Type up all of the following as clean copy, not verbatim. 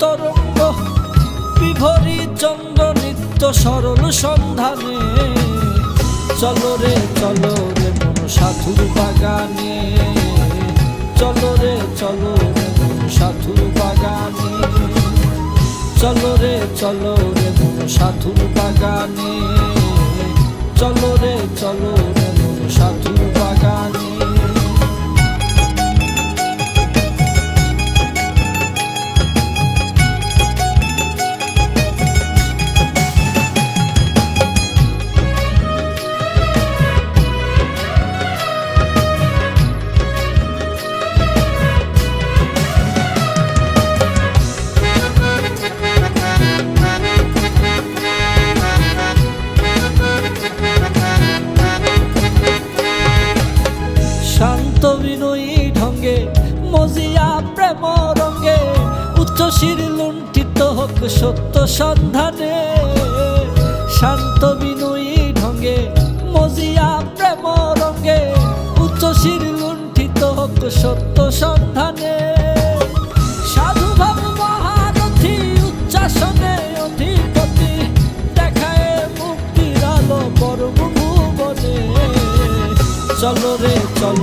তরঙ্গ বিভরি চন্দ্র নিত্য সরল সন্ধানে। চলো রে মন সাধুর বাগানে, চলো রে মন সাধুর বাগানে, চলো রে মন সাধুর বাগানে, চলো রে মন সাধুর বাগানে। শান্ত বিনয়ী ঢঙ্গে মজিয়া প্রেম রঙ্গে উচ্চশির লুণ্ঠিত হোক সত্য সন্ধানে। শান্ত বিনয়ী ঢঙ্গে মজিয়া প্রেম রঙ্গে উচ্চশির লুণ্ঠিত হোক সত্য সন্ধানে। সাধু ভাব মহারথী উচ্চাসনে অধিপতি দেখায় মুক্তির আলো পরম ভুবনে। চলো রে মন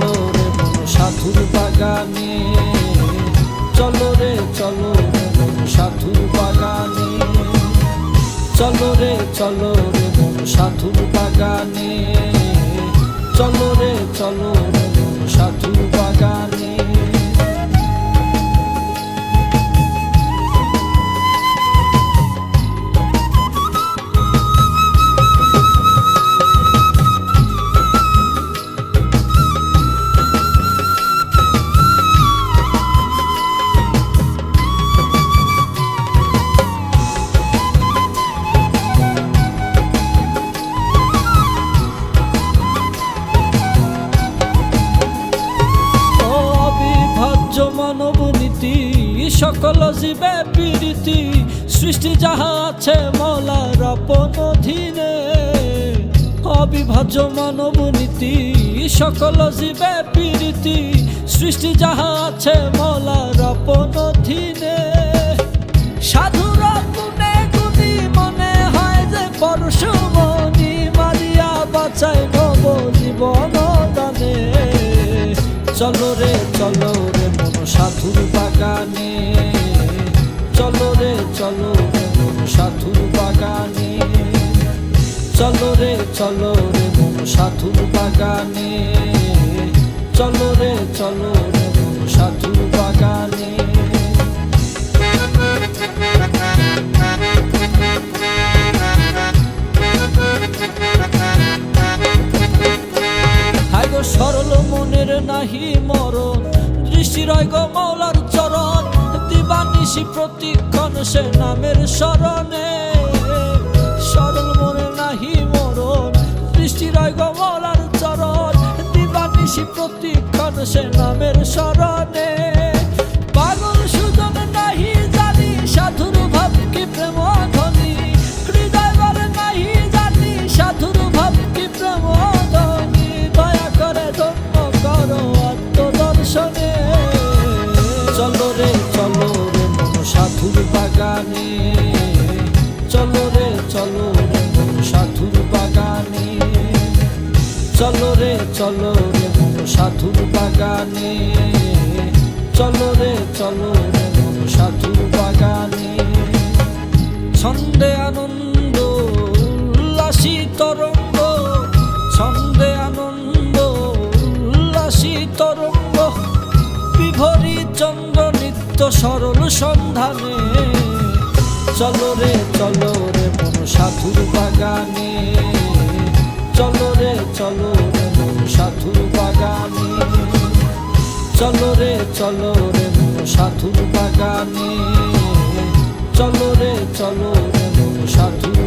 সাধুর বাগানে, চলো রে মন সাধুর বাগানে, চলো রে মন সাধুর বাগানে, চলো রে মন সাধুর বাগানে। মানব নীতি সকল জীবে পীড়িতি সৃষ্টি যাহা আছে মৌলার আপন অধীনে। অবিভাজ্য মানব নীতি সকল জীবে পীড়িতি সৃষ্টি যাহা আছে মৌলার আপন অধীনে। সাধুর গুণে গুণী মনে হয় যে পরশুমণি মারিয়া বাঁচায় নব জীবন দানে। চলো রে মন সাধুর বাগানে, চলো রে মন সাধুর বাগানে, চলো রে মন সাধুর বাগানে, চলো রে মন সাধুর বাগানে। সরল মনের নাহি মরণ দৃষ্টি রয় গো মৌলার চরণ দিবানিশি প্রতিক্ষণ সে নামের স্মরণে। সরল মনের নাহি মরণ দৃষ্টি রয় গো মৌলার চরণ দিবানিশি প্রতিক্ষণ সে নামের স্মরণে। পাগল সুজন নাহি জানি সাধুর ভাব কি প্রেম ধ্বনি, হৃদয় বলে নাহি জানি সাধুর ভাব কি প্রেম ধ্বনি। দয়া করে ধন্য করো আত্মদর্শনে। চলো রে মন সাধুর বাগানে, চলো রে মন সাধুর বাগানে, চলো রে মন সাধুর বাগানে, চলো রে মন সাধুর বাগানে। ছন্দে আনন্দ উল্লাসী তরঙ্গ, ছন্দে আনন্দ উল্লাসী তরঙ্গ বিভরি চন্দ্র নিত্য সরল সন্ধানে। চলো রে মন সাধুর বাগানে, চলো রে মন সাধুর বাগানে, চলো রে মন সাধুর বাগানে, চলো রে মন সাধুর